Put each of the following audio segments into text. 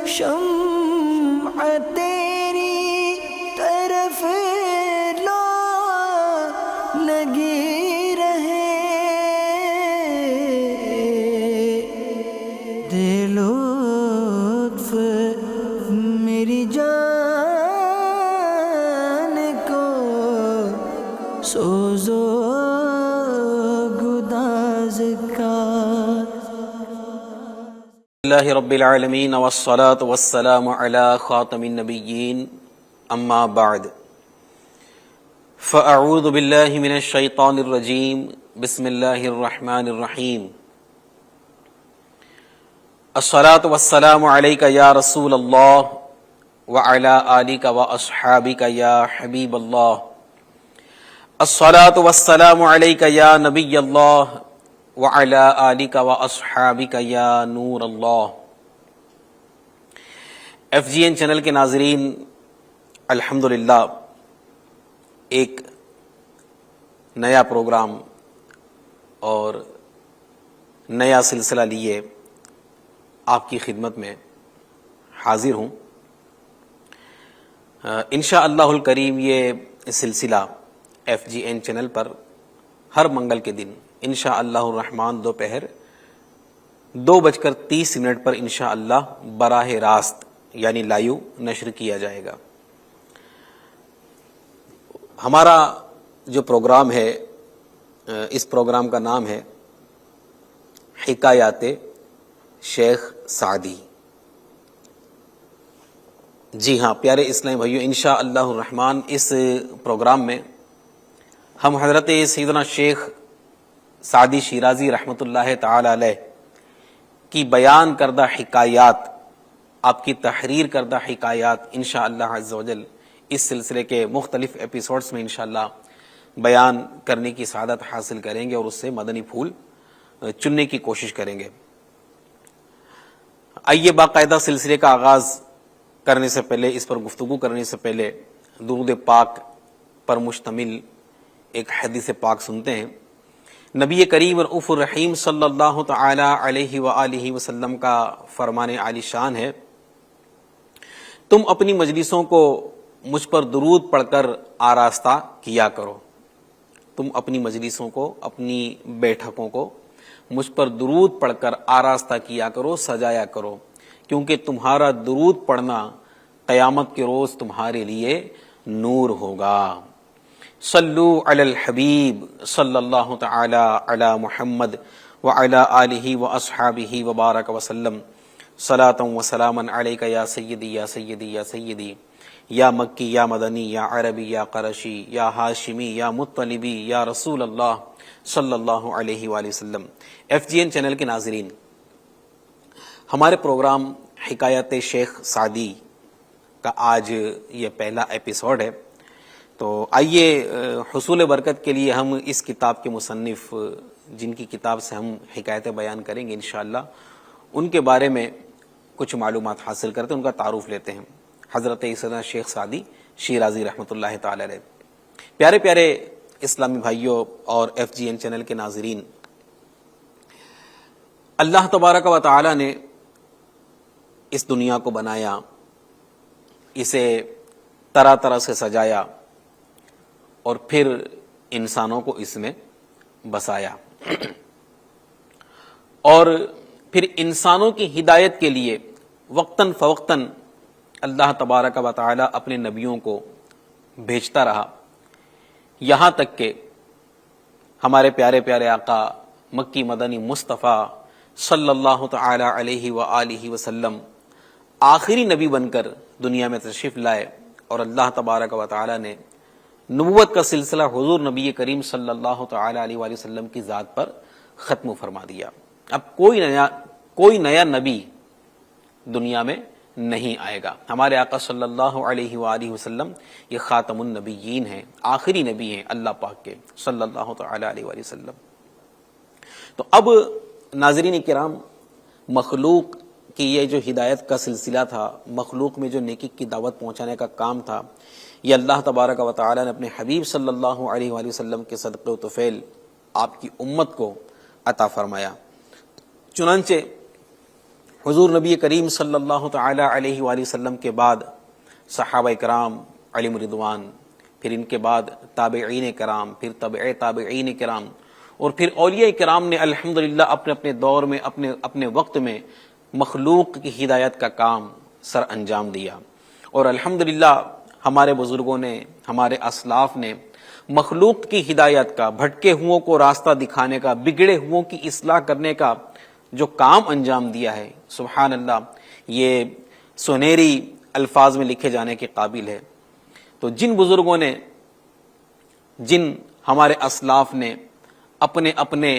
شمع تیری طرف لو لگی رہے، دے لطف میری جان کو سوزو گداز کا۔ اللہ رب العالمین والصلاة والسلام علی خاتم النبیین، اما بعد فاعوذ باللہ من الشیطان الرجیم، بسم اللہ الرحمن الرحیم۔ الصلاة والسلام علیک یا رسول اللہ وعلی آلک واصحابک یا حبیب اللہ، الصلاة والسلام علیک یا نبی اللہ وعلی آلک واصحابک یا نور اللہ۔ ایف جی این چینل کے ناظرین، الحمدللہ ایک نیا پروگرام اور نیا سلسلہ لیے آپ کی خدمت میں حاضر ہوں۔ انشاءاللہ الکریم یہ سلسلہ ایف جی این چینل پر ہر منگل کے دن انشاءاللہ الرحمن دوپہر 2:30 پر انشاءاللہ براہ راست یعنی لائیو نشر کیا جائے گا۔ ہمارا جو پروگرام ہے، اس پروگرام کا نام ہے حکایات شیخ سعدی۔ جی ہاں پیارے اسلامی بھائیو، انشاءاللہ الرحمن اس پروگرام میں ہم حضرت سیدنا شیخ سعدی شیرازی رحمۃ اللہ تعالی علیہ کی بیان کردہ حکایات، آپ کی تحریر کردہ حکایات انشاءاللہ عز و جل اس سلسلے کے مختلف ایپیسوڈز میں انشاءاللہ بیان کرنے کی سعادت حاصل کریں گے اور اس سے مدنی پھول چننے کی کوشش کریں گے۔ آئیے باقاعدہ سلسلے کا آغاز کرنے سے پہلے، اس پر گفتگو کرنے سے پہلے درود پاک پر مشتمل ایک حدیث پاک سنتے ہیں۔ نبی کریم رؤوف الرحیم صلی اللہ تعالی علیہ وآلہ وسلم کا فرمان عالی شان ہے، تم اپنی مجلسوں کو مجھ پر درود پڑھ کر آراستہ کیا کرو۔ تم اپنی مجلسوں کو، اپنی بیٹھکوں کو مجھ پر درود پڑھ کر آراستہ کیا کرو، سجایا کرو، کیونکہ تمہارا درود پڑھنا قیامت کے روز تمہارے لیے نور ہوگا۔ صلو علی الحبیب صلی اللہ تعالی علی محمد وعلی آلہ واصحابہ وبارک وسلم، صلاۃ و سلاما علیک یا سیدی یا سیدی یا سیدی، یا مکی یا مدنی یا عربی یا قرشی یا ہاشمی یا مطلبی یا رسول اللہ صلی اللہ علیہ وآلہ وسلم۔ ایف جی این چینل کے ناظرین، ہمارے پروگرام حکایت شیخ سعدی کا آج یہ پہلا ایپیسوڈ ہے، تو آئیے حصول برکت کے لیے ہم اس کتاب کے مصنف جن کی کتاب سے ہم حکایتیں بیان کریں گے انشاءاللہ، ان کے بارے میں کچھ معلومات حاصل کرتے ہیں، ان کا تعارف لیتے ہیں۔ حضرت سیدنا شیخ سعدی شیرازی رحمۃ اللہ تعالی علیہ۔ پیارے پیارے اسلامی بھائیوں اور ایف جی این چینل کے ناظرین، اللہ تبارک و تعالی نے اس دنیا کو بنایا، اسے طرح طرح سے سجایا اور پھر انسانوں کو اس میں بسایا، اور پھر انسانوں کی ہدایت کے لیے وقتاً فوقتاً اللہ تبارک و تعالی اپنے نبیوں کو بھیجتا رہا، یہاں تک کہ ہمارے پیارے پیارے آقا مکی مدنی مصطفیٰ صلی اللہ تعالی علیہ وآلہ وسلم آخری نبی بن کر دنیا میں تشریف لائے، اور اللہ تبارک و تعالی نے نبوت کا سلسلہ حضور نبی کریم صلی اللہ تعالی علیہ وآلہ وسلم کی ذات پر ختم فرما دیا۔ اب کوئی نیا نبی دنیا میں نہیں آئے گا۔ ہمارے آقا صلی اللہ علیہ وآلہ وسلم یہ خاتم النبیین ہیں، آخری نبی ہیں اللہ پاک کے صلی اللہ تعالی علیہ وآلہ وسلم۔ تو اب ناظرین کرام، مخلوق کی یہ جو ہدایت کا سلسلہ تھا، مخلوق میں جو نیکی کی دعوت پہنچانے کا کام تھا، یہ اللہ تبارک و تعالی نے اپنے حبیب صلی اللہ علیہ وآلہ وسلم کے صدقے و طفیل آپ کی امت کو عطا فرمایا۔ چنانچہ حضور نبی کریم صلی اللہ تعالی علیہ وآلہ وسلم کے بعد صحابہ کرام علیہم رضوان، پھر ان کے بعد تابعین کرام، پھر تبع تابعین کرام، اور پھر اولیاء کرام نے الحمدللہ اپنے اپنے دور میں اپنے وقت میں مخلوق کی ہدایت کا کام سر انجام دیا، اور الحمدللہ ہمارے بزرگوں نے، ہمارے اسلاف نے مخلوق کی ہدایت کا، بھٹکے ہوں کو راستہ دکھانے کا، بگڑے ہوں کی اصلاح کرنے کا جو کام انجام دیا ہے، سبحان اللہ، یہ سنہری الفاظ میں لکھے جانے کے قابل ہے۔ تو جن بزرگوں نے، جن ہمارے اسلاف نے اپنے اپنے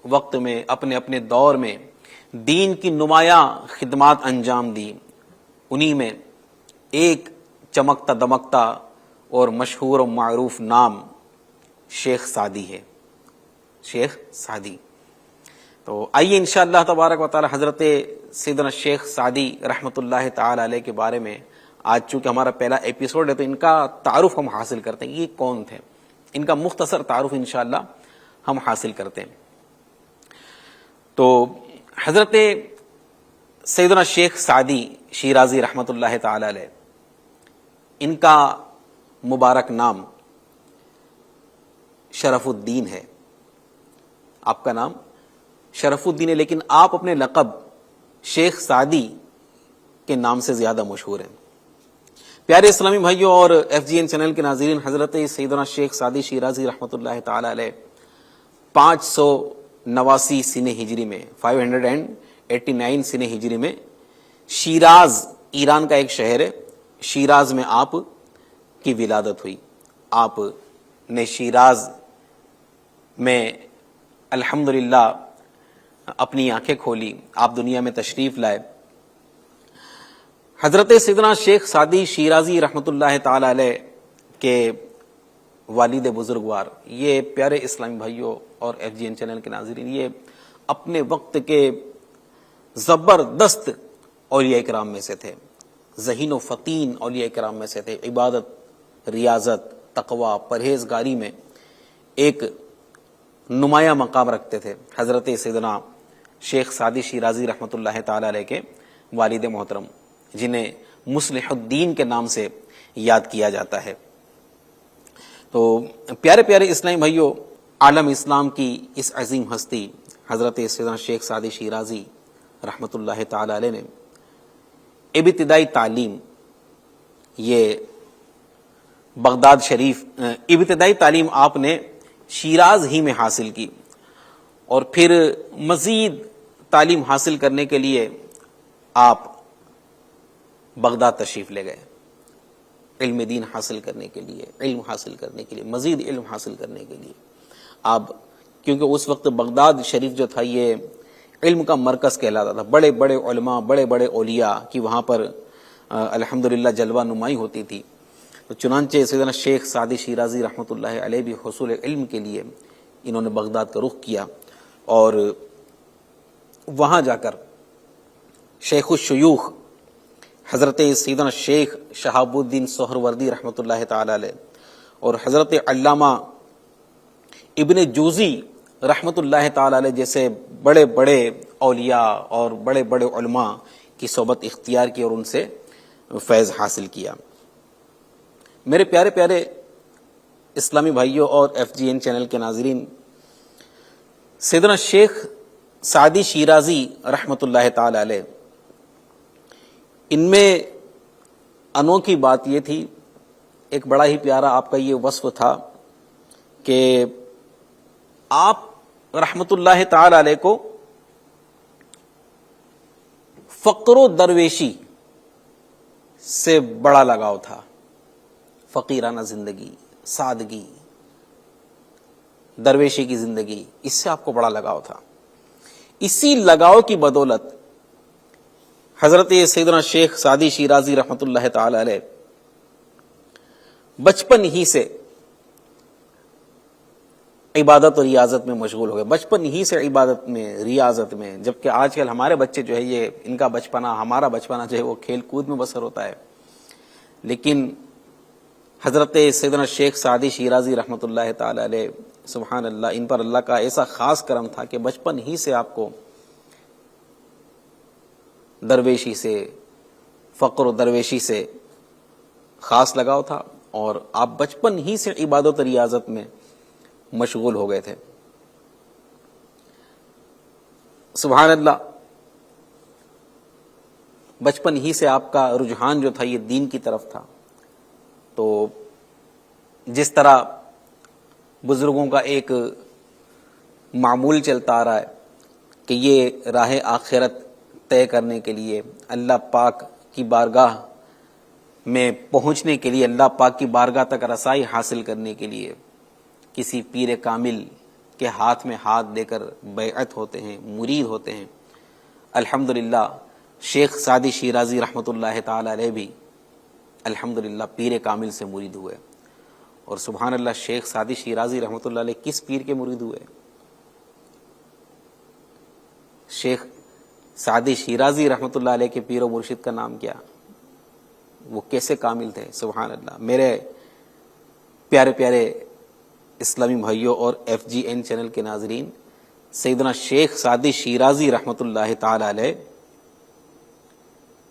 وقت میں، اپنے اپنے دور میں دین کی نمایاں خدمات انجام دی، انہی میں ایک چمکتا دمکتا اور مشہور و معروف نام شیخ سعدی ہے، شیخ سعدی۔ تو آئیے انشاءاللہ تبارک و تعالی حضرت سیدنا شیخ سعدی رحمۃ اللہ تعالی علیہ کے بارے میں، آج چونکہ ہمارا پہلا ایپیسوڈ ہے تو ان کا تعارف ہم حاصل کرتے ہیں، یہ کون تھے، ان کا مختصر تعارف انشاءاللہ ہم حاصل کرتے ہیں۔ تو حضرت سیدنا شیخ سعدی شیرازی رحمۃ اللہ تعالی علیہ، ان کا مبارک نام شرف الدین ہے، آپ کا نام شرف الدین ہے، لیکن آپ اپنے لقب شیخ سعدی کے نام سے زیادہ مشہور ہیں۔ پیارے اسلامی بھائیوں اور ایف جی این چینل کے ناظرین، حضرت سیدنا شیخ سعدی شیرازی رحمۃ اللہ تعالی علیہ 589 سن ہجری میں، 589 سن ہجری میں شیراز، ایران کا ایک شہر ہے، شیراز میں آپ کی ولادت ہوئی۔ آپ نے شیراز میں الحمدللہ اپنی آنکھیں کھولی، آپ دنیا میں تشریف لائے۔ حضرت سیدنا شیخ سعدی شیرازی رحمۃ اللہ تعالی علیہ کے والد بزرگوار، یہ پیارے اسلامی بھائیوں اور ایف جی این چینل کے ناظرین، یہ اپنے وقت کے زبردست اولیاء کرام میں سے تھے، ذہین و فطین اولیاء کرام میں سے تھے، عبادت، ریاضت، تقوی، پرہیزگاری میں ایک نمایاں مقام رکھتے تھے حضرت سیدنا شیخ سعدی شیرازی رحمۃ اللہ تعالی علیہ کے والد محترم، جنہیں مصلح الدین کے نام سے یاد کیا جاتا ہے۔ تو پیارے پیارے اسلامی بھائیوں، عالم اسلام کی اس عظیم ہستی حضرت سیدنا شیخ سعدی شیرازی رحمۃ اللہ تعالی علیہ نے ابتدائی تعلیم، یہ بغداد شریف، ابتدائی تعلیم آپ نے شیراز ہی میں حاصل کی، اور پھر مزید تعلیم حاصل کرنے کے لیے آپ بغداد تشریف لے گئے، علم دین حاصل کرنے کے لیے، علم حاصل کرنے کے لیے، مزید علم حاصل کرنے کے لیے آپ، کیونکہ اس وقت بغداد شریف جو تھا یہ علم کا مرکز کہلاتا تھا، بڑے بڑے علماء، بڑے بڑے اولیاء کی وہاں پر الحمدللہ جلوہ نمائی ہوتی تھی۔ تو چنانچہ سیدنا شیخ سعدی شیرازی رحمۃ اللہ علیہ بھی حصول علم کے لیے انہوں نے بغداد کا رخ کیا، اور وہاں جا کر شیخ الشیوخ حضرت سیدنا شیخ شہاب الدین سہروردی رحمۃ اللہ تعالی علیہ اور حضرت علامہ ابن جوزی رحمۃ اللہ تعالی علیہ جیسے بڑے بڑے اولیاء اور بڑے بڑے علماء کی صحبت اختیار کی اور ان سے فیض حاصل کیا۔ میرے پیارے پیارے اسلامی بھائیوں اور ایف جی این چینل کے ناظرین، سیدنا شیخ سعدی شیرازی رحمۃ اللہ تعالی علیہ، ان میں انوکھی بات یہ تھی، ایک بڑا ہی پیارا آپ کا یہ وصف تھا کہ آپ رحمۃ اللہ تعالی علیہ کو فقر و درویشی سے بڑا لگاؤ تھا، فقیرانہ زندگی، سادگی، درویشی کی زندگی، اس سے آپ کو بڑا لگاؤ تھا۔ اسی لگاؤ کی بدولت حضرت سیدنا شیخ سعدی شیرازی رحمۃ اللہ تعالی علیہ بچپن ہی سے عبادت اور ریاضت میں مشغول ہو گئے، بچپن ہی سے عبادت میں، ریاضت میں، جبکہ آج کل ہمارے بچے جو ہے یہ ان کا بچپنا، ہمارا بچپنا جو ہے وہ کھیل کود میں بسر ہوتا ہے، لیکن حضرت سیدنا شیخ سعدی شیرازی رحمۃ اللہ تعالی علیہ، سبحان اللہ، ان پر اللہ کا ایسا خاص کرم تھا کہ بچپن ہی سے آپ کو درویشی سے، فقر و درویشی سے خاص لگاؤ تھا، اور آپ بچپن ہی سے عبادت و ریاضت میں مشغول ہو گئے تھے۔ سبحان اللہ، بچپن ہی سے آپ کا رجحان جو تھا یہ دین کی طرف تھا۔ تو جس طرح بزرگوں کا ایک معمول چلتا آ رہا ہے کہ یہ راہ آخرت طے کرنے کے لیے، اللہ پاک کی بارگاہ میں پہنچنے کے لیے، اللہ پاک کی بارگاہ تک رسائی حاصل کرنے کے لیے کسی پیر کامل کے ہاتھ میں ہاتھ دے کر بیعت ہوتے ہیں، مرید ہوتے ہیں۔ الحمدللہ شیخ سعدی شیرازی رحمۃ اللہ تعالی علیہ بھی الحمدللہ پیر کامل سے مرید ہوئے۔ اور سبحان اللہ، شیخ سعدی شیرازی رحمۃ اللہ علیہ کس پیر کے مرید ہوئے؟ شیخ سعدی شیرازی رحمۃ اللہ علیہ کے پیر و مرشد کا نام کیا؟ وہ کیسے کامل تھے؟ سبحان اللہ۔ میرے پیارے پیارے اسلامی بھائیوں اور ایف جی این چینل کے ناظرین، سیدنا شیخ سعدی شیرازی رحمۃ اللہ تعالی علیہ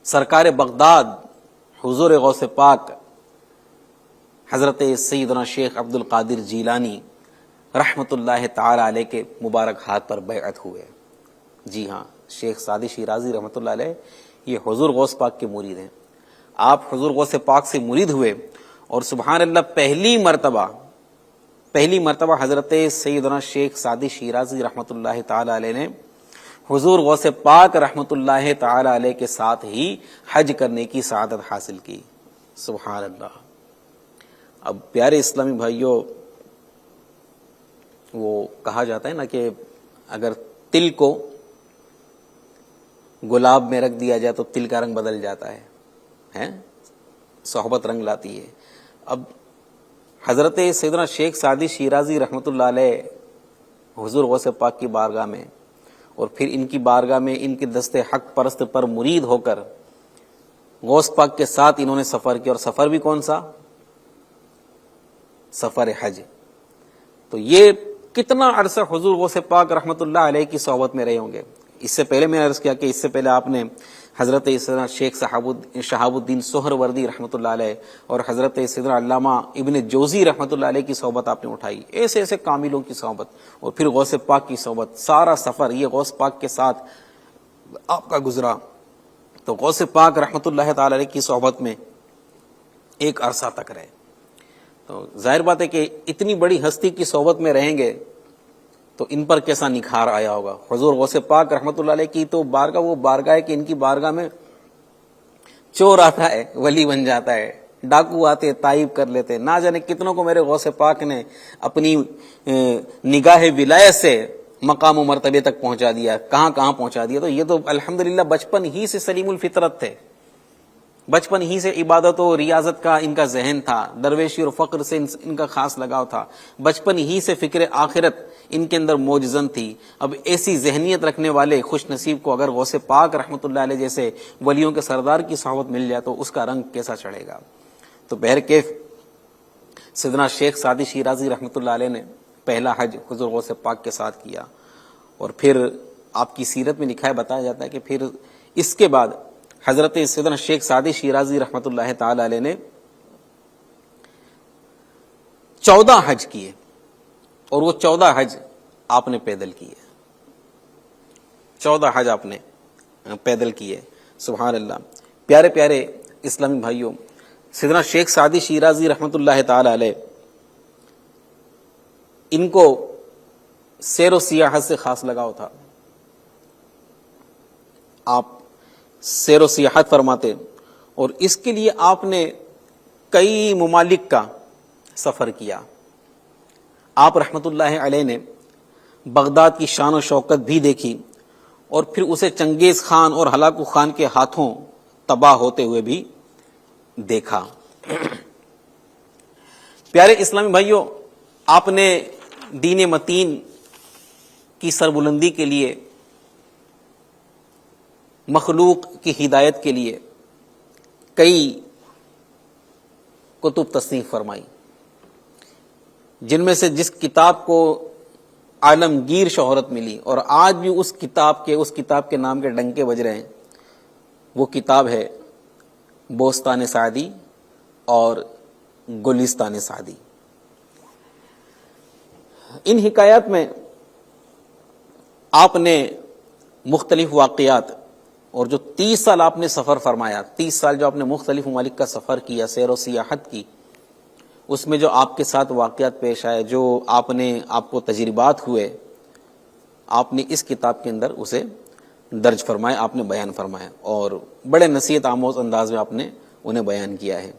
سرکار بغداد حضور غوث پاک حضرت سیدنا شیخ عبد القادر جیلانی رحمۃ اللہ تعالی علیہ کے مبارک ہاتھ پر بیعت ہوئے۔ جی ہاں، شیخ سعدی شیرازی رحمۃ اللہ علیہ یہ حضور غوث پاک کے مرید ہیں۔ آپ حضور غوث پاک سے مرید ہوئے، اور سبحان اللہ پہلی مرتبہ حضرت سیدنا شیخ سعدی شیرازی رحمۃ اللہ تعالی علیہ نے حضور غوث پاک رحمۃ اللہ تعالی علیہ کے ساتھ ہی حج کرنے کی سعادت حاصل کی۔ سبحان اللہ۔ اب پیارے اسلامی بھائیوں، وہ کہا جاتا ہے نا کہ اگر تل کو گلاب میں رکھ دیا جائے تو تل کا رنگ بدل جاتا ہے، صحبت رنگ لاتی ہے۔ اب حضرت سیدنا شیخ سعدی شیرازی رحمۃ اللہ علیہ حضور غوث پاک کی بارگاہ میں، اور پھر ان کی بارگاہ میں ان کے دست حق پرست پر مرید ہو کر غوث پاک کے ساتھ انہوں نے سفر کیا، اور سفر بھی کون سا؟ سفر حج۔ تو یہ کتنا عرصہ حضور غوث پاک رحمۃ اللہ علیہ کی صحبت میں رہے ہوں گے۔ اس سے پہلے میں نے عرض کیا کہ اس سے پہلے آپ نے حضرت سیدنا شیخ شہاب الدین سہروردی رحمۃ اللہ علیہ اور حضرت سیدنا علامہ ابن جوزی رحمۃ اللہ علیہ کی صحبت آپ نے اٹھائی، ایسے ایسے کاملوں کی صحبت، اور پھر غوث پاک کی صحبت، سارا سفر یہ غوث پاک کے ساتھ آپ کا گزرا۔ تو غوث پاک رحمۃ اللہ تعالی علیہ کی صحبت میں ایک عرصہ تک رہے۔ تو ظاہر بات ہے کہ اتنی بڑی ہستی کی صحبت میں رہیں گے تو ان پر کیسا نکھار آیا ہوگا۔ حضور غوث پاک رحمۃ اللہ علیہ کی تو بارگاہ وہ بارگاہ ہے کہ ان کی بارگاہ میں چور آتا ہے ولی بن جاتا ہے، ڈاکو آتے تائب کر لیتے، نہ جانے کتنوں کو میرے غوث پاک نے اپنی نگاہ ولایت سے مقام و مرتبے تک پہنچا دیا، کہاں کہاں پہنچا دیا۔ تو یہ تو الحمدللہ بچپن ہی سے سلیم الفطرت تھے، بچپن ہی سے عبادت و ریاضت کا ان کا ذہن تھا، درویشی اور فقر سے ان کا خاص لگاؤ تھا، بچپن ہی سے فکر آخرت ان کے اندر موجزن تھی۔ اب ایسی ذہنیت رکھنے والے خوش نصیب کو اگر غوث پاک رحمۃ اللہ علیہ جیسے ولیوں کے سردار کی صحبت مل جائے تو اس کا رنگ کیسا چڑھے گا۔ تو بہرکیف سیدنا شیخ سعدی شیرازی رحمۃ اللہ علیہ نے پہلا حج حضور غوث پاک کے ساتھ کیا، اور پھر آپ کی سیرت میں لکھا ہے، بتایا جاتا ہے کہ پھر اس کے بعد حضرت سیدنا شیخ سعدی شیرازی رحمۃ اللہ تعالی علیہ نے 14 حج کیے، اور وہ 14 حج آپ نے پیدل کیے، 14 حج آپ نے پیدل کیے۔ سبحان اللہ۔ پیارے پیارے اسلامی بھائیوں، سیدنا شیخ سعدی شیرازی رحمۃ اللہ تعالی علیہ ان کو سیر و سیاحت سے خاص لگاؤ تھا۔ آپ سیر و سیاحت فرماتے، اور اس کے لیے آپ نے کئی ممالک کا سفر کیا۔ آپ رحمت اللہ علیہ نے بغداد کی شان و شوکت بھی دیکھی، اور پھر اسے چنگیز خان اور ہلاکو خان کے ہاتھوں تباہ ہوتے ہوئے بھی دیکھا۔ پیارے اسلامی بھائیوں، آپ نے دین متین کی سربلندی کے لیے، مخلوق کی ہدایت کے لیے کئی کتب تصنیف فرمائی، جن میں سے جس کتاب کو عالمگیر شہرت ملی، اور آج بھی اس کتاب کے نام کے ڈنکے بج رہے ہیں، وہ کتاب ہے بوستان سعدی اور گلستان سعدی۔ ان حکایات میں آپ نے مختلف واقعات، اور جو 30 سال آپ نے سفر فرمایا، 30 سال جو آپ نے مختلف ممالک کا سفر کیا، سیر و سیاحت کی، اس میں جو آپ کے ساتھ واقعات پیش آئے، جو آپ کو تجربات ہوئے، آپ نے اس کتاب کے اندر اسے درج فرمایا، آپ نے بیان فرمایا، اور بڑے نصیحت آموز انداز میں آپ نے انہیں بیان کیا ہے۔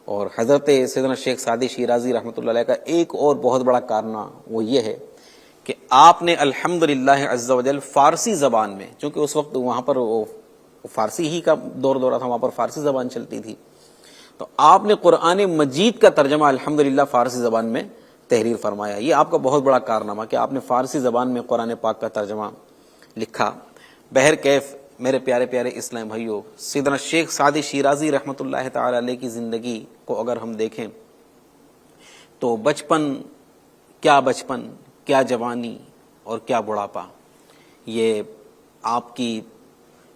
اور حضرت سیدنا شیخ سعدی شیرازی رحمۃ اللہ علیہ کا ایک اور بہت بڑا کارنامہ وہ یہ ہے کہ آپ نے الحمدللہ عز وجل فارسی زبان میں، چونکہ اس وقت وہاں پر فارسی ہی کا دورہ تھا، وہاں پر فارسی زبان چلتی تھی، تو آپ نے قرآن مجید کا ترجمہ الحمدللہ فارسی زبان میں تحریر فرمایا۔ یہ آپ کا بہت بڑا کارنامہ کہ آپ نے فارسی زبان میں قرآن پاک کا ترجمہ لکھا۔ بہرکیف میرے پیارے پیارے اسلام بھائیو، سیدنا شیخ سعدی شیرازی رحمۃ اللہ تعالی علیہ کی زندگی کو اگر ہم دیکھیں تو بچپن کیا جوانی اور کیا بڑھاپا، یہ آپ کی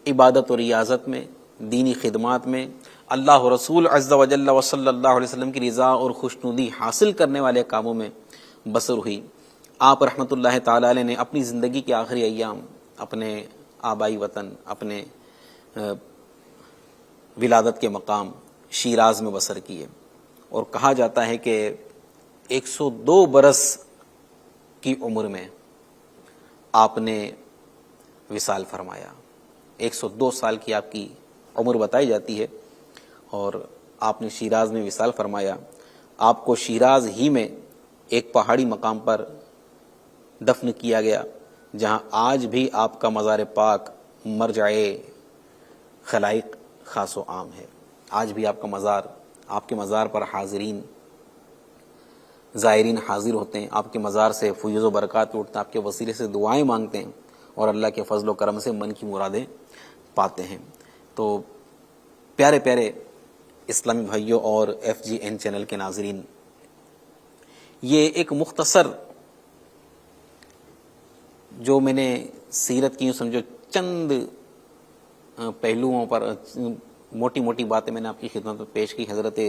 عبادت و ریاضت میں، دینی خدمات میں، اللہ و رسول عز و جل و صلی اللہ علیہ وسلم کی رضا اور خوشنودی حاصل کرنے والے کاموں میں بسر ہوئی۔ آپ رحمۃ اللہ تعالی علیہ نے اپنی زندگی کے آخری ایام اپنے آبائی وطن، اپنے ولادت کے مقام شیراز میں بسر کیے، اور کہا جاتا ہے کہ 102 برس کی عمر میں آپ نے وصال فرمایا۔ 102 سال کی آپ کی عمر بتائی جاتی ہے، اور آپ نے شیراز میں وصال فرمایا۔ آپ کو شیراز ہی میں ایک پہاڑی مقام پر دفن کیا گیا، جہاں آج بھی آپ کا مزار پاک مرجع خلائق خاص و عام ہے۔ آج بھی آپ کے مزار پر زائرین حاضر ہوتے ہیں، آپ کے مزار سے فیض و برکات لوٹتے ہیں، آپ کے وسیلے سے دعائیں مانگتے ہیں، اور اللہ کے فضل و کرم سے من کی مرادیں پاتے ہیں۔ تو پیارے پیارے اسلامی بھائیوں اور FGN چینل کے ناظرین، یہ ایک مختصر جو میں نے سیرت کی سمجھو چند پہلوؤں پر موٹی موٹی باتیں میں نے آپ کی خدمت میں پیش کی حضرت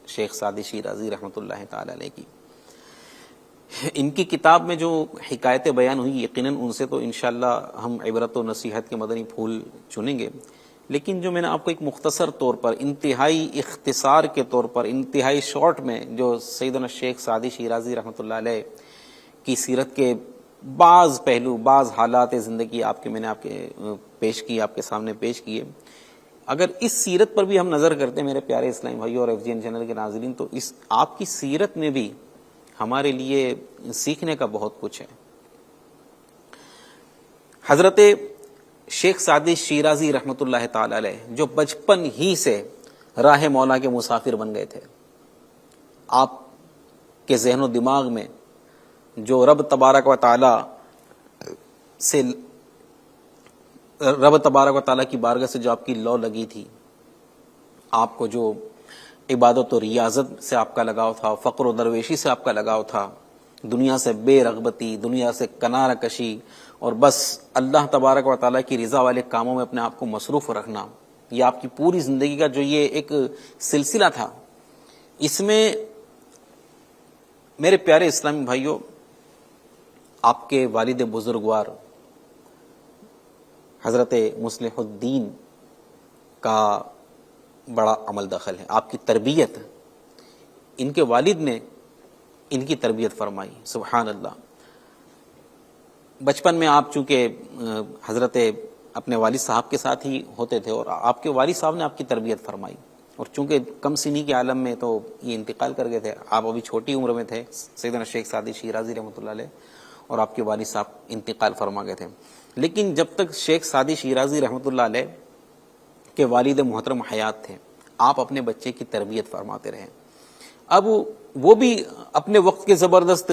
شیخ سعدی شیرازی رحمۃ اللہ تعالی علیہ کی۔ ان کی کتاب میں جو حکایتیں بیان ہوئی، یقیناً ان سے تو انشاءاللہ ہم عبرت و نصیحت کے مدنی پھول چنیں گے، لیکن جو میں نے آپ کو ایک مختصر طور پر، انتہائی اختصار کے طور پر، انتہائی شارٹ میں جو سیدنا شیخ سعدی شیرازی رحمۃ اللہ علیہ کی سیرت کے بعض پہلو، بعض حالات زندگی میں نے آپ کے سامنے پیش کیے، اگر اس سیرت پر بھی ہم نظر کرتے ہیں میرے پیارے اسلامی بھائیوں اور FGN چینل کے ناظرین، تو اس آپ کی سیرت میں بھی ہمارے لیے سیکھنے کا بہت کچھ ہے۔ حضرت شیخ سعدی شیرازی رحمۃ اللہ تعالی علیہ جو بچپن ہی سے راہ مولا کے مسافر بن گئے تھے، آپ کے ذہن و دماغ میں جو رب تبارک و تعالی کی بارگاہ سے جو آپ کی لو لگی تھی، آپ کو جو عبادت و ریاضت سے آپ کا لگاؤ تھا، فقر و درویشی سے آپ کا لگاؤ تھا، دنیا سے بے رغبتی، دنیا سے کنارہ کشی، اور بس اللہ تبارک و تعالیٰ کی رضا والے کاموں میں اپنے آپ کو مصروف رکھنا، یہ آپ کی پوری زندگی کا جو یہ ایک سلسلہ تھا، اس میں میرے پیارے اسلامی بھائیوں آپ کے والد بزرگوار حضرت مصلح الدین کا بڑا عمل دخل ہے۔ آپ کی تربیت، ان کے والد نے ان کی تربیت فرمائی، سبحان اللہ۔ بچپن میں آپ چونکہ حضرت اپنے والد صاحب کے ساتھ ہی ہوتے تھے، اور آپ کے والد صاحب نے آپ کی تربیت فرمائی، اور چونکہ کم سنی کے عالم میں تو یہ انتقال کر گئے تھے، آپ ابھی چھوٹی عمر میں تھے، سیدنا شیخ سعدی شیرازی رحمۃ اللہ علیہ، اور آپ کے والد صاحب انتقال فرما گئے تھے، لیکن جب تک شیخ سعدی شیرازی رحمۃ اللہ علیہ کے والد محترم حیات تھے، آپ اپنے بچے کی تربیت فرماتے رہے۔ اب وہ بھی اپنے وقت کے زبردست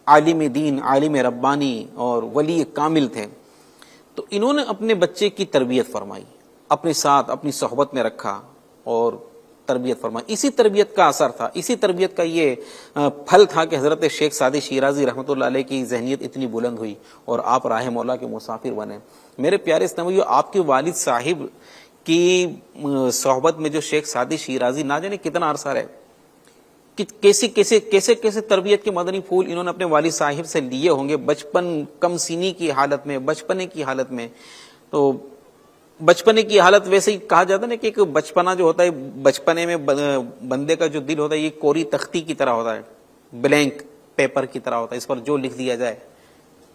عالم دین، عالم ربانی اور ولی کامل تھے، تو انہوں نے اپنے بچے کی تربیت فرمائی، اپنے ساتھ اپنی صحبت میں رکھا، اور تربیت فرمائی. اسی تربیت کا اثر تھا, اسی تربیت کا یہ پھل تھا کہ حضرت شیخ سعدی شیرازی رحمۃ اللہ علیہ کی ذہنیت اتنی بلند ہوئی اور آپ راہ مولا کے مسافر بنے. میرے پیارے اسلامیو, آپ کے والد صاحب کی صحبت میں جو شیخ سعدی شیرازی نہ جانے کتنا عرصہ رہے, کیسے تربیت کے مدنی پھول انہوں نے اپنے والد صاحب سے لیے ہوں گے بچپن کم سینی کی حالت میں, بچپنے کی حالت میں. تو بچپنے کی حالت ویسے ہی کہا جاتا ہے نا کہ ایک بچپنا جو ہوتا ہے, بچپنے میں بندے کا جو دل ہوتا ہے یہ کوری تختی کی طرح ہوتا ہے, بلینک پیپر کی طرح ہوتا ہے, اس پر جو لکھ دیا جائے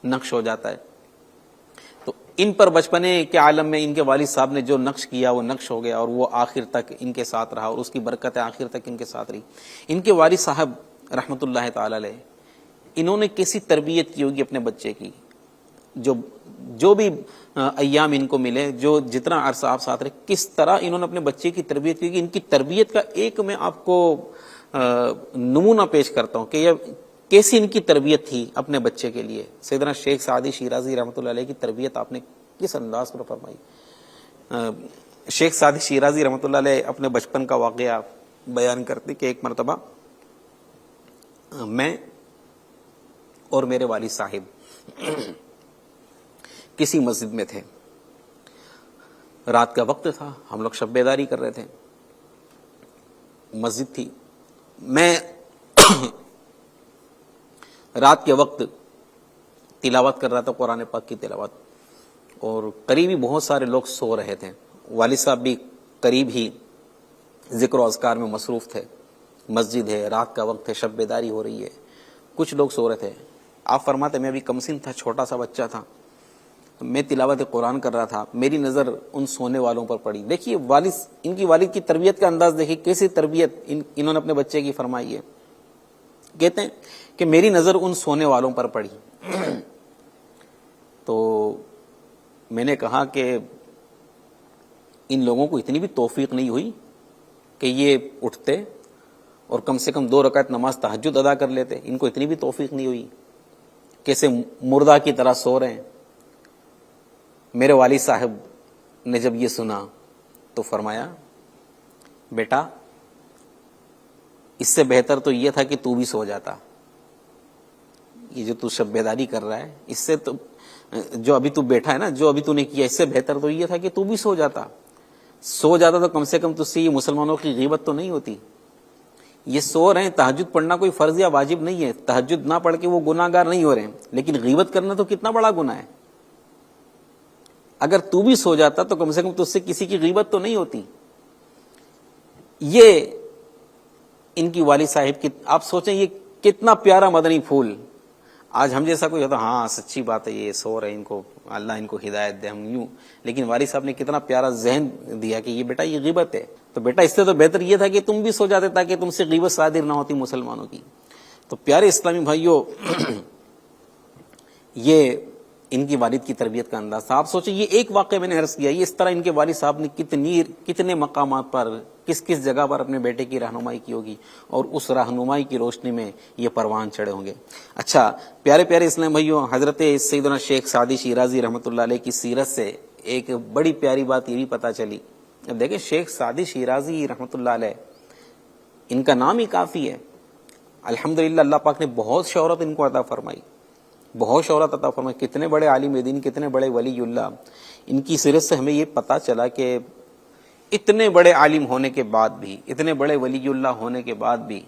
نقش ہو جاتا ہے. تو ان پر بچپنے کے عالم میں ان کے والد صاحب نے جو نقش کیا وہ نقش ہو گیا اور وہ آخر تک ان کے ساتھ رہا اور اس کی برکتیں آخر تک ان کے ساتھ رہی. ان کے والد صاحب رحمۃ اللہ تعالی علیہ, انہوں نے کیسی تربیت کی ہوگی اپنے بچے کی, جو بھی ایام ان کو ملے, جو جتنا عرصہ آپ ساتھ رہے, کس طرح انہوں نے اپنے بچے کی تربیت کی. ان کی تربیت کا ایک میں آپ کو نمونہ پیش کرتا ہوں کہ یہ کیسی ان کی تربیت تھی اپنے بچے کے لیے. سیدنا شیخ سعدی شیرازی رحمۃ اللہ علیہ کی تربیت آپ نے کس انداز پر فرمائی. شیخ سعدی شیرازی رحمۃ اللہ علیہ اپنے بچپن کا واقعہ بیان کرتے کہ ایک مرتبہ میں اور میرے والد صاحب کسی مسجد میں تھے. رات کا وقت تھا, ہم لوگ شب بیداری کر رہے تھے, مسجد تھی. میں رات کے وقت تلاوت کر رہا تھا, قرآن پاک کی تلاوت, اور قریب ہی بہت سارے لوگ سو رہے تھے. والد صاحب بھی قریب ہی ذکر و اذکار میں مصروف تھے. مسجد ہے, رات کا وقت ہے, شب بیداری ہو رہی ہے, کچھ لوگ سو رہے تھے. آپ فرماتے میں ابھی کمسن تھا, چھوٹا سا بچہ تھا, میں تلاوت قرآن کر رہا تھا, میری نظر ان سونے والوں پر پڑی. دیکھیے ان کی والد کی تربیت کا انداز دیکھیے, کیسی تربیت انہوں نے اپنے بچے کی فرمائی ہے. کہتے ہیں کہ میری نظر ان سونے والوں پر پڑی. تو میں نے کہا کہ ان لوگوں کو اتنی بھی توفیق نہیں ہوئی کہ یہ اٹھتے اور کم سے کم 2 رکعت نماز تہجد ادا کر لیتے. ان کو اتنی بھی توفیق نہیں ہوئی, کیسے مردہ کی طرح سو رہے ہیں. میرے والد صاحب نے جب یہ سنا تو فرمایا, بیٹا اس سے بہتر تو یہ تھا کہ تو بھی سو جاتا. یہ جو تو شب بیداری کر رہا ہے, اس سے تو جو ابھی تو بیٹھا ہے نا, جو ابھی تو نے کیا, اس سے بہتر تو یہ تھا کہ تو بھی سو جاتا. سو جاتا تو کم سے کم تجھ سے یہ مسلمانوں کی غیبت تو نہیں ہوتی. یہ سو رہے ہیں, تہجد پڑھنا کوئی فرض یا واجب نہیں ہے, تہجد نہ پڑھ کے وہ گناہ گار نہیں ہو رہے ہیں, لیکن غیبت کرنا تو کتنا بڑا گناہ ہے. اگر تو بھی سو جاتا تو کم سے کم تجھ سے کسی کی غیبت تو نہیں ہوتی. یہ ان کی والد صاحب کی, آپ سوچیں یہ کتنا پیارا مدنی پھول. آج ہم جیسا کوئی ہوتا, ہاں سچی بات ہے, یہ سو رہے, ان کو اللہ ان کو ہدایت دے, ہم یوں. لیکن والد صاحب نے کتنا پیارا ذہن دیا کہ یہ بیٹا یہ غیبت ہے. تو بیٹا اس سے تو بہتر یہ تھا کہ تم بھی سو جاتے تاکہ تم سے غیبت صادر نہ ہوتی مسلمانوں کی. تو پیارے اسلامی بھائیوں, یہ ان کی والد کی تربیت کا انداز تھا. آپ سوچیں یہ ایک واقعہ میں نے عرض کیا, یہ اس طرح ان کے والد صاحب نے کتنے مقامات پر کس جگہ پر اپنے بیٹے کی رہنمائی کی ہوگی, اور اس رہنمائی کی روشنی میں یہ پروان چڑھے ہوں گے. اچھا پیارے پیارے اسلام بھائیوں, حضرت سیدنا شیخ سعدی شیرازی رحمۃ اللہ علیہ کی سیرت سے ایک بڑی پیاری بات یہ بھی پتہ چلی. دیکھیں شیخ سعدی شیرازی رحمۃ اللہ علیہ, ان کا نام ہی کافی ہے. الحمدللہ اللہ پاک نے بہت شہرت ان کو عطا فرمائی, بہت شہرت عطا فرمائی. کتنے بڑے عالم دین, کتنے بڑے ولی اللہ. ان کی سیرت سے ہمیں یہ پتہ چلا کہ اتنے بڑے عالم ہونے کے بعد بھی, اتنے بڑے ولی اللہ ہونے کے بعد بھی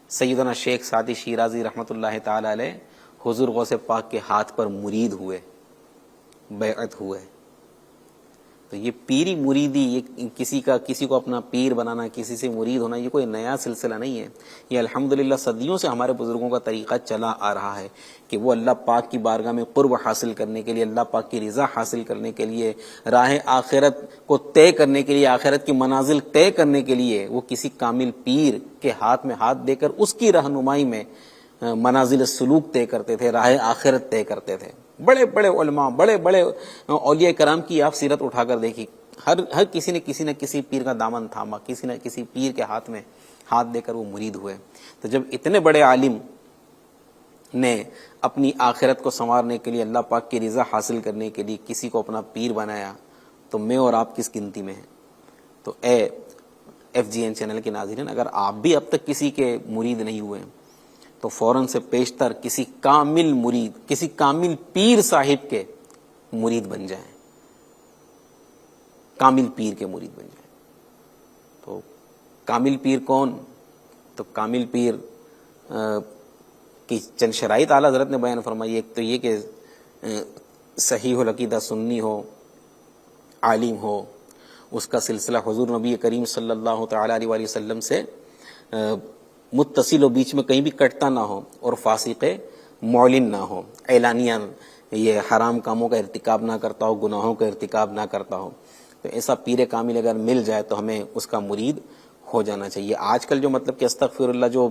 سیدنا شیخ سعدی شیرازی رحمۃ اللہ تعالی علیہ حضور غوث پاک کے ہاتھ پر مرید ہوئے, بیعت ہوئے. تو یہ پیری مریدی, یہ کسی کو اپنا پیر بنانا, کسی سے مرید ہونا, یہ کوئی نیا سلسلہ نہیں ہے. یہ الحمدللہ صدیوں سے ہمارے بزرگوں کا طریقہ چلا آ رہا ہے کہ وہ اللہ پاک کی بارگاہ میں قرب حاصل کرنے کے لیے, اللہ پاک کی رضا حاصل کرنے کے لیے, راہ آخرت کو طے کرنے کے لیے, آخرت کی منازل طے کرنے کے لیے وہ کسی کامل پیر کے ہاتھ میں ہاتھ دے کر اس کی رہنمائی میں منازل سلوک طے کرتے تھے, راہ آخرت طے کرتے تھے. بڑے بڑے علماء, بڑے بڑے اولیاء کرام کی آپ سیرت اٹھا کر دیکھی, ہر کسی نے کسی نہ کسی پیر کا دامن تھاما, کسی نہ کسی پیر کے ہاتھ میں ہاتھ دے کر وہ مرید ہوئے. تو جب اتنے بڑے عالم نے اپنی آخرت کو سنوارنے کے لیے, اللہ پاک کی رضا حاصل کرنے کے لیے کسی کو اپنا پیر بنایا, تو میں اور آپ کس گنتی میں ہیں. تو FGN چینل کے ناظرین، اگر آپ بھی اب تک کسی کے مرید نہیں ہوئے ہیں تو فوراً سے پیشتر کسی کامل مرید، کسی کامل پیر صاحب کے مرید بن جائیں، کامل پیر کے مرید بن جائیں۔ تو کامل پیر کون؟ تو کامل پیر کی چند شرائط اعلیٰ حضرت نے بیان فرمائی۔ ایک تو یہ کہ صحیح العقیدہ سنی ہو، عالم ہو، اس کا سلسلہ حضور نبی کریم صلی اللہ تعالی علیہ وآلہ وسلم سے متصل ہو، بیچ میں کہیں بھی کٹتا نہ ہو، اور فاسق معلن نہ ہو، اعلانیہ یہ حرام کاموں کا ارتکاب نہ کرتا ہو، گناہوں کا ارتکاب نہ کرتا ہو۔ تو ایسا پیر کامل اگر مل جائے تو ہمیں اس کا مرید ہو جانا چاہیے۔ آج کل جو مطلب کہ استغفر اللہ، جو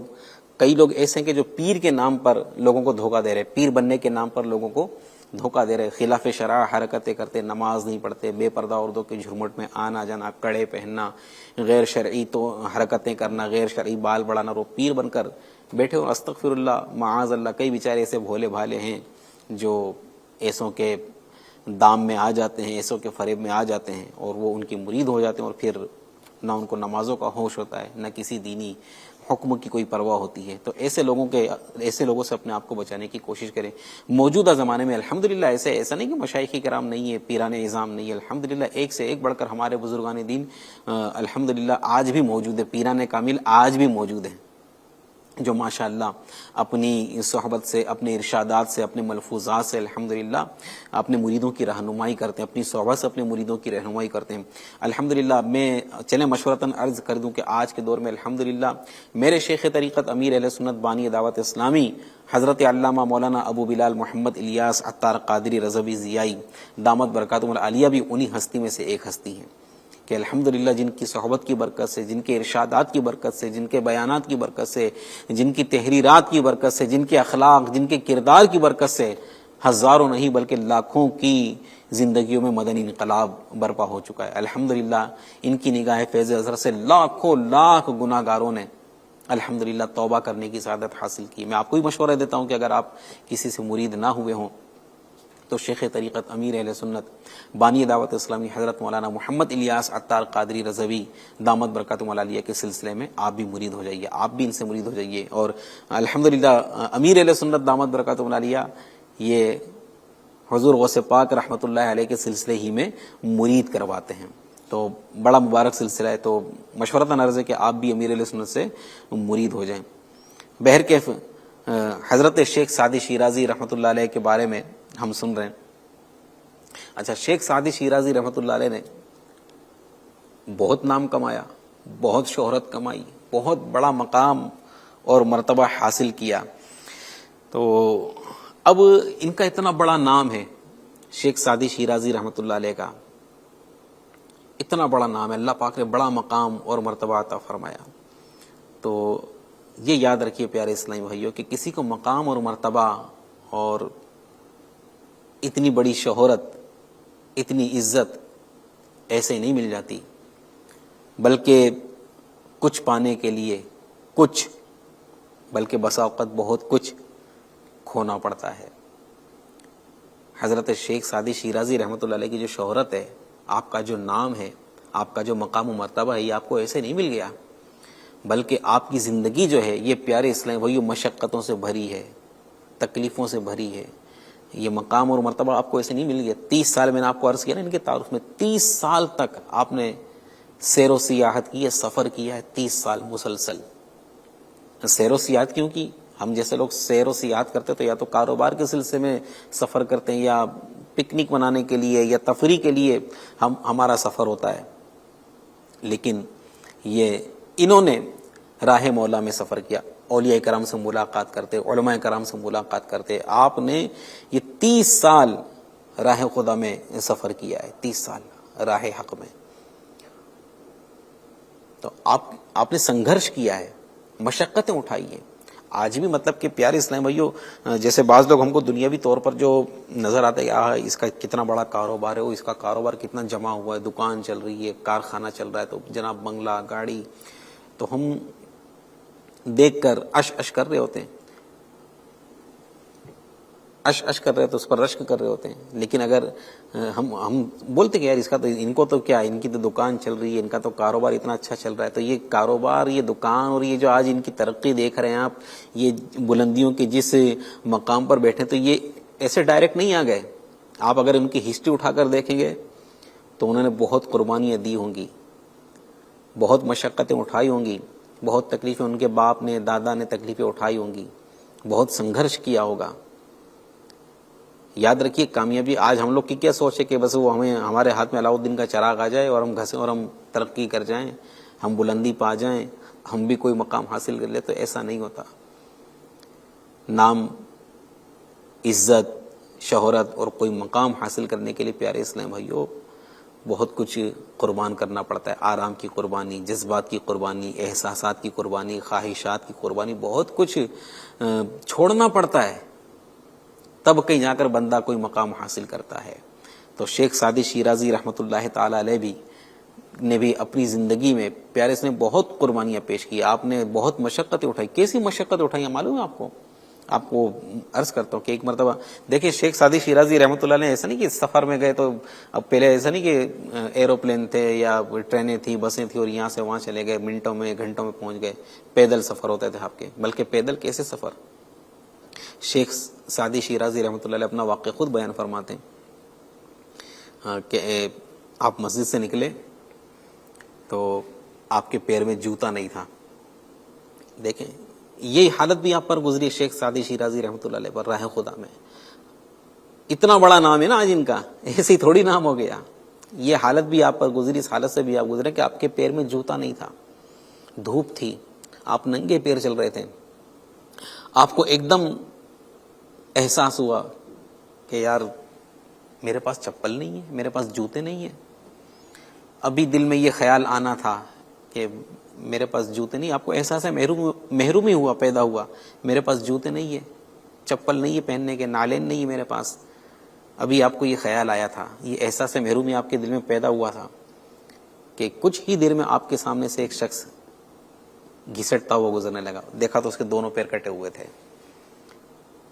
کئی لوگ ایسے ہیں کہ جو پیر کے نام پر لوگوں کو دھوکہ دے رہے، پیر بننے کے نام پر لوگوں کو دھوکہ دے رہے، خلاف شرع حرکتیں کرتے، نماز نہیں پڑھتے، بے پردہ عورتوں کے جھرمٹ میں آنا جانا، کڑے پہننا، غیر شرعی تو حرکتیں کرنا، غیر شرعی بال بڑھانا، وہ پیر بن کر بیٹھے ہو۔ استغفر اللہ، معاذ اللہ، کئی بیچارے ایسے بھولے بھالے ہیں جو ایسوں کے دام میں آ جاتے ہیں، ایسوں کے فریب میں آ جاتے ہیں، اور وہ ان کی مرید ہو جاتے ہیں، اور پھر نہ ان کو نمازوں کا ہوش ہوتا ہے، نہ کسی دینی حکم کی کوئی پرواہ ہوتی ہے۔ تو ایسے لوگوں سے اپنے آپ کو بچانے کی کوشش کریں۔ موجودہ زمانے میں الحمدللہ ایسا نہیں کہ مشائخ کرام نہیں ہے، پیران اعظام نہیں ہے، الحمدللہ ایک سے ایک بڑھ کر ہمارے بزرگان دین الحمدللہ آج بھی موجود ہے، پیران کامل آج بھی موجود ہیں، جو ماشاءاللہ اپنی صحبت سے، اپنے ارشادات سے، اپنے ملفوظات سے الحمدللہ اپنے مریدوں کی رہنمائی کرتے ہیں، اپنی صحبت سے اپنے مریدوں کی رہنمائی کرتے ہیں الحمدللہ۔ میں چلیں مشورتاً عرض کر دوں کہ آج کے دور میں الحمدللہ میرے شیخ طریقت امیر اہل سنت بانی دعوت اسلامی حضرت علامہ مولانا ابو بلال محمد الیاس عطار قادری رضوی ضیائی دامت برکاتہم العالیہ بھی انہی ہستی میں سے ایک ہستی ہیں کہ الحمدللہ جن کی صحبت کی برکت سے، جن کے ارشادات کی برکت سے، جن کے بیانات کی برکت سے، جن کی تحریرات کی برکت سے، جن کے اخلاق، جن کے کردار کی برکت سے ہزاروں نہیں بلکہ لاکھوں کی زندگیوں میں مدنی انقلاب برپا ہو چکا ہے الحمدللہ۔ ان کی نگاہ فیض حضرت سے لاکھوں لاکھ گناہ گاروں نے الحمدللہ توبہ کرنے کی سعادت حاصل کی۔ میں آپ کو بھی مشورہ دیتا ہوں کہ اگر آپ کسی سے مرید نہ ہوئے ہوں تو شیخ طریقت امیر اہل سنت بانی دعوت اسلامی حضرت مولانا محمد الیاس عطار قادری رضوی دامت برکاتہم العالیہ کے سلسلے میں آپ بھی مرید ہو جائیے، آپ بھی ان سے مرید ہو جائیے۔ اور الحمدللہ امیر اہل سنت دامت برکاتہم العالیہ یہ حضور غوث پاک رحمۃ اللہ علیہ کے سلسلے ہی میں مرید کرواتے ہیں، تو بڑا مبارک سلسلہ ہے۔ تو مشورتاً عرض ہے کہ آپ بھی امیر اہل سنت سے مرید ہو جائیں۔ بہرکیف حضرت شیخ سعدی شیرازی رحمۃ اللہ علیہ کے بارے میں ہم سن رہے ہیں۔ اچھا، شیخ سعدی شیرازی رحمۃ اللہ علیہ نے بہت نام کمایا، بہت شہرت کمائی، بہت بڑا مقام اور مرتبہ حاصل کیا۔ تو اب ان کا اتنا بڑا نام ہے، شیخ سعدی شیرازی رحمۃ اللہ علیہ کا اتنا بڑا نام ہے، اللہ پاک نے بڑا مقام اور مرتبہ عطا فرمایا۔ تو یہ یاد رکھیے پیارے اسلامی بھائیوں کہ کسی کو مقام اور مرتبہ اور اتنی بڑی شہرت، اتنی عزت ایسے نہیں مل جاتی، بلکہ کچھ پانے کے لیے کچھ، بلکہ بسا اوقات بہت کچھ کھونا پڑتا ہے۔ حضرت شیخ سعدی شیرازی رحمۃ اللہ علیہ کی جو شہرت ہے، آپ کا جو نام ہے، آپ کا جو مقام و مرتبہ ہے، یہ آپ کو ایسے نہیں مل گیا، بلکہ آپ کی زندگی جو ہے یہ پیارے اسلام وہی مشقتوں سے بھری ہے، تکلیفوں سے بھری ہے۔ یہ مقام اور مرتبہ آپ کو ایسے نہیں مل گیا۔ 30 سال میں نے آپ کو عرض کیا نا ان کے تعارف میں، 30 سال تک آپ نے سیر و سیاحت کی ہے، سفر کیا ہے، 30 سال مسلسل۔ سیر و سیاحت کیوں کی؟ ہم جیسے لوگ سیر و سیاحت کرتے تو یا تو کاروبار کے سلسلے میں سفر کرتے ہیں، یا پکنک منانے کے لیے، یا تفریح کے لیے ہمارا سفر ہوتا ہے، لیکن یہ انہوں نے راہ مولا میں سفر کیا، اولیاء کرام سے ملاقات کرتے، علماء کرام سے ملاقات کرتے۔ آپ نے یہ 30 سال راہ خدا میں سفر کیا ہے، 30 سال راہ حق میں۔ تو آپ نے سنگھرش کیا ہے، مشقتیں اٹھائی ہیں۔ آج بھی مطلب کہ پیارے اسلام بھائیو، جیسے بعض لوگ ہم کو دنیاوی طور پر جو نظر آتا ہے کہ اس کا کتنا بڑا کاروبار ہے، اس کا کاروبار کتنا جمع ہوا ہے، دکان چل رہی ہے، کارخانہ چل رہا ہے، تو جناب بنگلہ، گاڑی، تو ہم دیکھ کر اش کر رہے ہوتے ہیں۔ اش کر رہے ہوتے ہیں، اس پر رشک کر رہے ہوتے ہیں. لیکن اگر ہم بولتے کہ یار اس کا تو ان کو تو کیا، ان کی تو دکان چل رہی ہے، ان کا تو کاروبار اتنا اچھا چل رہا ہے، تو یہ کاروبار، یہ دکان اور یہ جو آج ان کی ترقی دیکھ رہے ہیں آپ، یہ بلندیوں کے جس مقام پر بیٹھے، تو یہ ایسے ڈائریکٹ نہیں آ گئے. آپ اگر ان کی ہسٹری اٹھا کر دیکھیں گے تو انہوں نے بہت قربانیاں دی ہوں گی، بہت مشقتیں اٹھائی ہوں گی، بہت تکلیفیں ان کے باپ نے، دادا نے تکلیفیں اٹھائی ہوں گی، بہت سنگھرش کیا ہوگا. یاد رکھیے کامیابی آج ہم لوگ کی کیا سوچ ہے کہ بس وہ ہمارے ہاتھ میں علاء الدین کا چراغ آ جائے اور ہم گھسیں اور ہم ترقی کر جائیں، ہم بلندی پا جائیں، ہم بھی کوئی مقام حاصل کر لیں. تو ایسا نہیں ہوتا. نام، عزت، شہرت اور کوئی مقام حاصل کرنے کے لیے پیارے اسلام بھائیوں بہت کچھ قربان کرنا پڑتا ہے. آرام کی قربانی، جذبات کی قربانی، احساسات کی قربانی، خواہشات کی قربانی، بہت کچھ چھوڑنا پڑتا ہے، تب کہیں جا کر بندہ کوئی مقام حاصل کرتا ہے. تو شیخ سعدی شیرازی رحمۃ اللہ تعالی علیہ نے بھی اپنی زندگی میں پیارے سے بہت قربانیاں پیش کی. آپ نے بہت مشقتیں اٹھائی. کیسی مشقت اٹھائی معلوم ہے آپ کو عرض کرتا ہوں کہ ایک مرتبہ دیکھیں شیخ سعدی شیرازی رحمۃ اللہ علیہ ایسا نہیں کہ سفر میں گئے تو اب پہلے ایسا نہیں کہ ایروپلین تھے یا ٹرینیں تھیں، بسیں تھیں اور یہاں سے وہاں چلے گئے، منٹوں میں گھنٹوں میں پہنچ گئے. پیدل سفر ہوتے تھے آپ کے، بلکہ پیدل کیسے سفر. شیخ سعدی شیرازی رحمۃ اللہ علیہ اپنا واقعہ خود بیان فرماتے ہیں کہ آپ مسجد سے نکلے تو آپ کے پیر میں جوتا نہیں تھا. دیکھیں یہ حالت بھی آپ پر گزری شیخ سعدی شیرازی رحمۃ اللہ علیہ پر راہ خدا میں. اتنا بڑا نام ہے نا آج ان کا، ایسے ہی تھوڑی نام ہو گیا. یہ حالت بھی آپ پر گزری، اس حالت سے بھی آپ گزرے کہ آپ کے پیر میں جوتا نہیں تھا، دھوپ تھی، آپ ننگے پیر چل رہے تھے. آپ کو ایک دم احساس ہوا کہ یار میرے پاس چپل نہیں ہے، میرے پاس جوتے نہیں ہیں. ابھی دل میں یہ خیال آنا تھا کہ میرے پاس جوتے نہیں. آپ کو احساس ہے محرومی ہوا، پیدا ہوا، میرے پاس جوتے نہیں ہے، چپل نہیں ہے پہننے کے، نالین نہیں ہے میرے پاس. ابھی آپ کو یہ خیال آیا تھا، یہ احساس محرومی آپ کے دل میں پیدا ہوا تھا کہ کچھ ہی دیر میں آپ کے سامنے سے ایک شخص گھسٹتا ہوا گزرنے لگا. دیکھا تو اس کے دونوں پیر کٹے ہوئے تھے،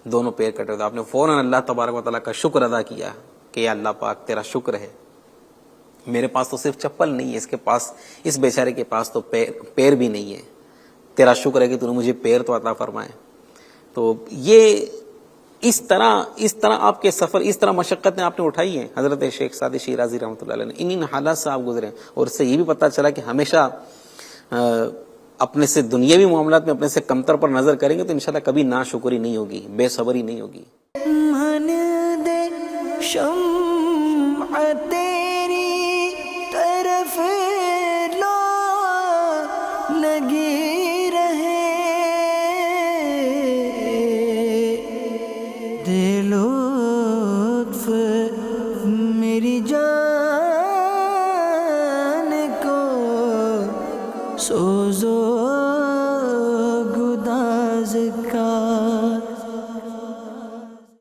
دونوں پیر کٹے ہوئے تھے. آپ نے فوراً اللہ تبارک و تعالیٰ کا شکر ادا کیا کہ یا اللہ پاک تیرا شکر ہے، میرے پاس تو صرف چپل نہیں ہے، اس بیچارے کے پاس تو پیر بھی نہیں ہے. تیرا شکر ہے کہ تو نے مجھے پیر تو عطا فرمائے. تو یہ اس طرح آپ کے سفر، اس طرح مشقتیں آپ نے اٹھائی ہیں. حضرت شیخ سعدی شیرازی رحمۃ اللہ علیہ نے ان حالات سے آپ گزرے ہیں. اور اس سے یہ بھی پتہ چلا کہ ہمیشہ اپنے سے دنیاوی معاملات میں اپنے سے کمتر پر نظر کریں گے تو انشاءاللہ کبھی ناشکری نہیں ہوگی، بے صبری نہیں ہوگی. من دے شمع تیری طرف لو لگی رہے، دے لطف میری جان کو سوزو